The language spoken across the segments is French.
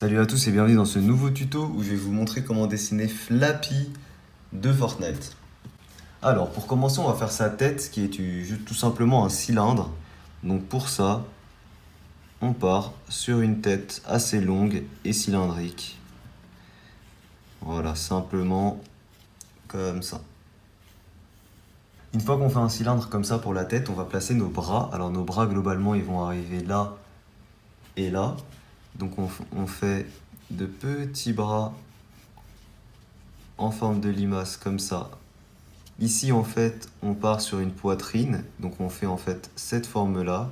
Salut à tous et bienvenue dans ce nouveau tuto où je vais vous montrer comment dessiner Flappy de Fortnite. Alors pour commencer on va faire sa tête qui est tout simplement un cylindre. Donc pour ça on part sur une tête assez longue et cylindrique. Voilà, simplement comme ça. Une fois qu'on fait un cylindre comme ça pour la tête, on va placer nos bras. Alors nos bras globalement ils vont arriver là et là. Donc on fait de petits bras en forme de limace comme ça. Ici, en fait, on part sur une poitrine. Donc, on fait en fait cette forme-là.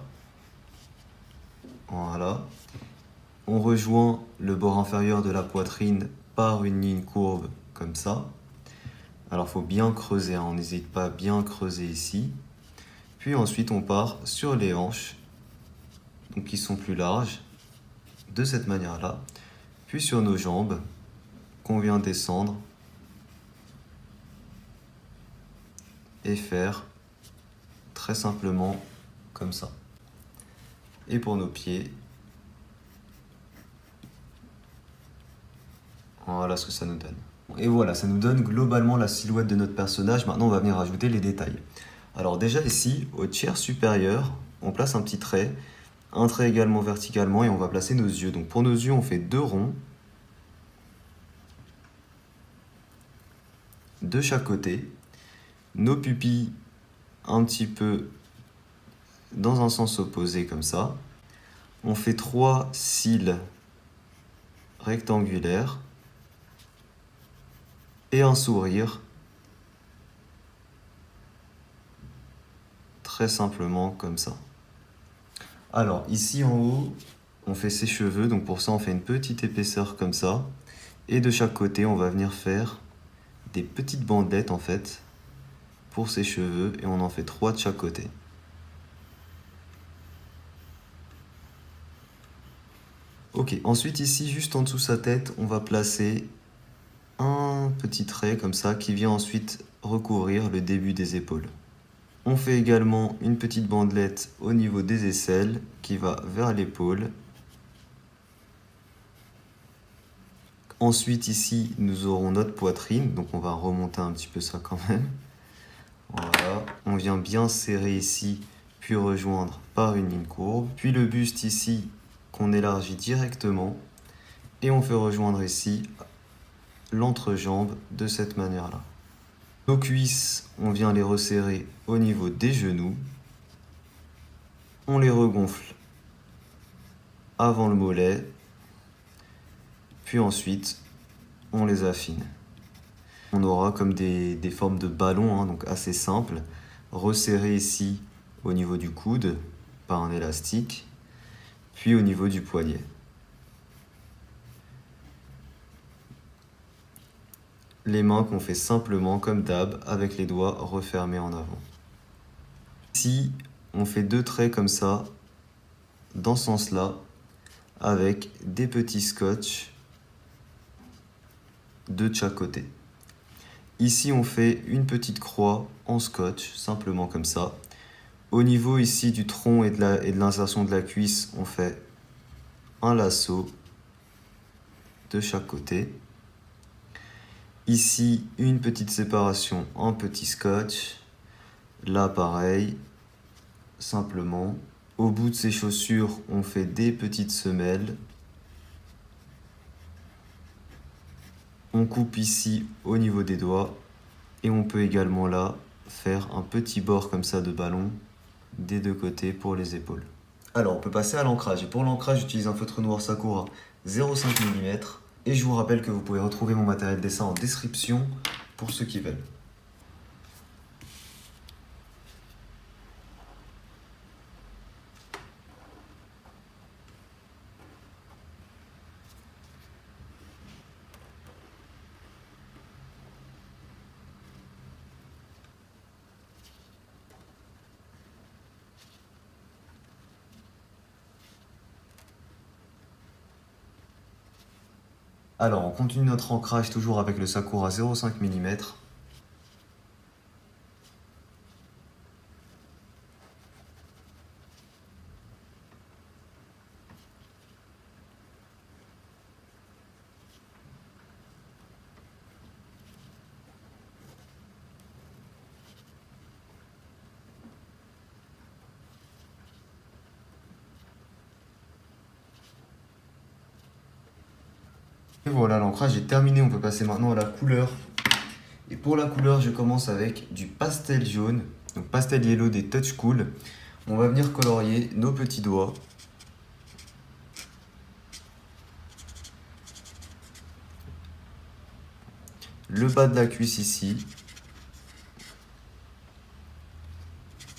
Voilà. On rejoint le bord inférieur de la poitrine par une ligne courbe comme ça. Alors, il faut bien creuser, hein. On n'hésite pas à bien creuser ici. Puis ensuite, on part sur les hanches, donc qui sont plus larges, de cette manière-là. Puis sur nos jambes, qu'on vient descendre et faire très simplement comme ça. Et pour nos pieds, voilà ce que ça nous donne. Et voilà, ça nous donne globalement la silhouette de notre personnage. Maintenant, on va venir ajouter les détails. Alors déjà ici, au tiers supérieur, on place un petit trait, un trait également verticalement et on va placer nos yeux. Donc pour nos yeux, on fait deux ronds de chaque côté. Nos pupilles un petit peu dans un sens opposé comme ça. On fait trois cils rectangulaires et un sourire très simplement comme ça. Alors ici en haut, on fait ses cheveux, donc pour ça on fait une petite épaisseur comme ça. Et de chaque côté, on va venir faire des petites bandelettes en fait pour ses cheveux et on en fait 3 de chaque côté. Ok, ensuite ici, juste en dessous de sa tête, on va placer un petit trait comme ça qui vient ensuite recouvrir le début des épaules. On fait également une petite bandelette au niveau des aisselles qui va vers l'épaule. Ensuite ici, nous aurons notre poitrine, donc on va remonter un petit peu ça quand même. Voilà, on vient bien serrer ici, puis rejoindre par une ligne courbe. Puis le buste ici, qu'on élargit directement. Et on fait rejoindre ici l'entrejambe de cette manière-là. Nos cuisses, on vient les resserrer au niveau des genoux. On les regonfle avant le mollet. Puis ensuite, on les affine. On aura comme des formes de ballons, hein, donc assez simples, resserrés ici au niveau du coude par un élastique, puis au niveau du poignet. Les mains qu'on fait simplement comme d'hab avec les doigts refermés en avant. Ici, on fait deux traits comme ça, dans ce sens-là, avec des petits scotch de chaque côté. Ici, on fait une petite croix en scotch, simplement comme ça. Au niveau ici du tronc et de l'insertion de la cuisse, on fait un lasso de chaque côté. Ici, une petite séparation en petit scotch. Là, pareil, simplement. Au bout de ces chaussures, on fait des petites semelles. On coupe ici au niveau des doigts. Et on peut également là faire un petit bord comme ça de ballon des deux côtés pour les épaules. Alors, on peut passer à l'ancrage. Et pour l'ancrage, j'utilise un feutre noir Sakura 0,5 mm. Et je vous rappelle que vous pouvez retrouver mon matériel de dessin en description pour ceux qui veulent. Alors, on continue notre ancrage toujours avec le Sakura 0,5 mm. Et voilà, l'ancrage est terminé, on peut passer maintenant à la couleur. Et pour la couleur, je commence avec du pastel jaune, donc pastel yellow des Touch Cool. On va venir colorier nos petits doigts. Le bas de la cuisse ici.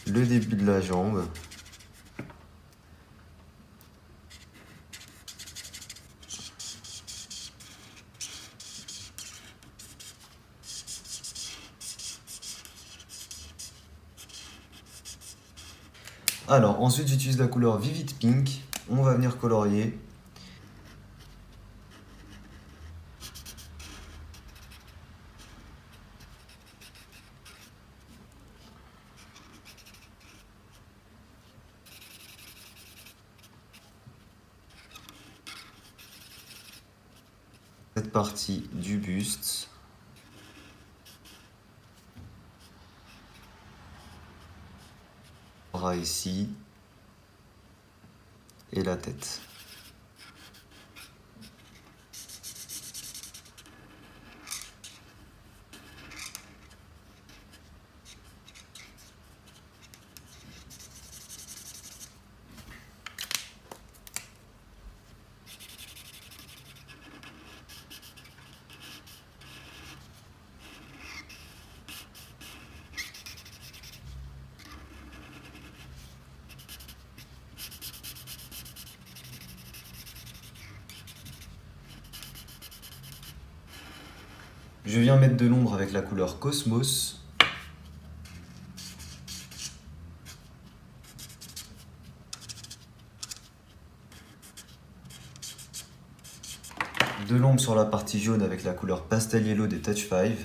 Le début de la jambe. Alors, ensuite, j'utilise la couleur Vivid Pink. On va venir colorier cette partie du buste. Bras ici. Et la tête. Je viens mettre de l'ombre avec la couleur Cosmos. De l'ombre sur la partie jaune avec la couleur Pastel Yellow des Touch 5.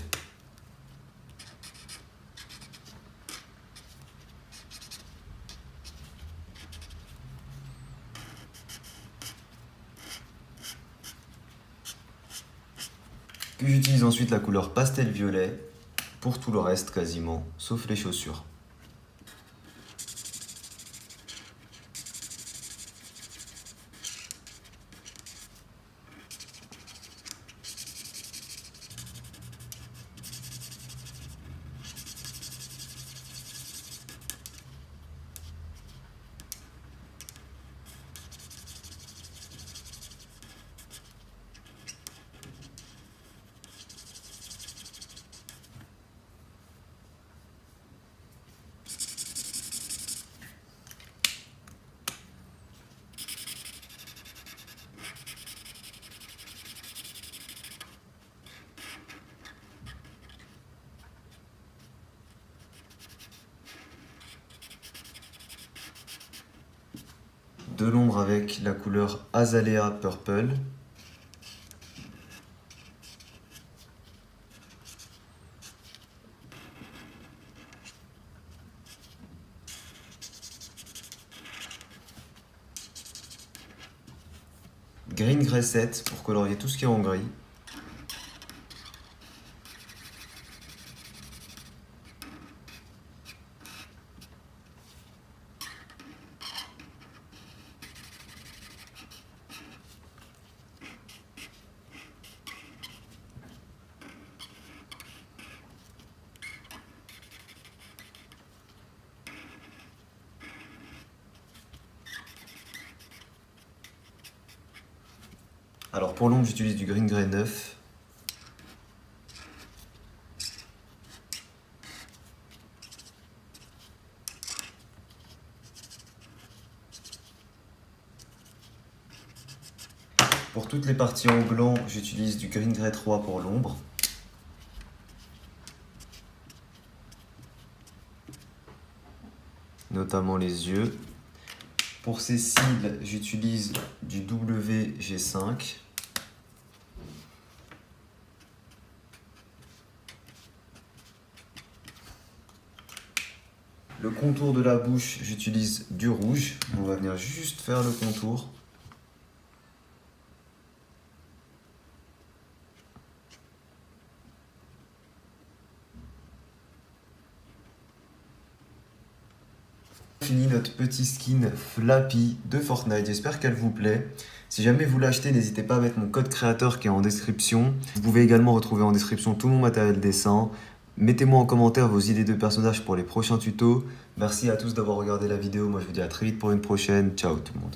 Puis j'utilise ensuite la couleur Pastel Violet pour tout le reste quasiment, sauf les chaussures. De l'ombre avec la couleur Azalea Purple. Green Grey 7 pour colorier tout ce qui est en gris. Alors pour l'ombre, j'utilise du Green Grey 9. Pour toutes les parties en blanc, j'utilise du Green Grey 3 pour l'ombre. Notamment les yeux. Pour ces cils, j'utilise du WG5. Le contour de la bouche, j'utilise du rouge. On va venir juste faire le contour. Fini notre petit skin Flappy de Fortnite, j'espère qu'elle vous plaît. Si jamais vous l'achetez, n'hésitez pas à mettre mon code créateur qui est en description. Vous pouvez également retrouver en description tout mon matériel dessin. Mettez-moi en commentaire vos idées de personnages pour les prochains tutos. Merci à tous d'avoir regardé la vidéo, moi je vous dis à très vite pour une prochaine. Ciao tout le monde.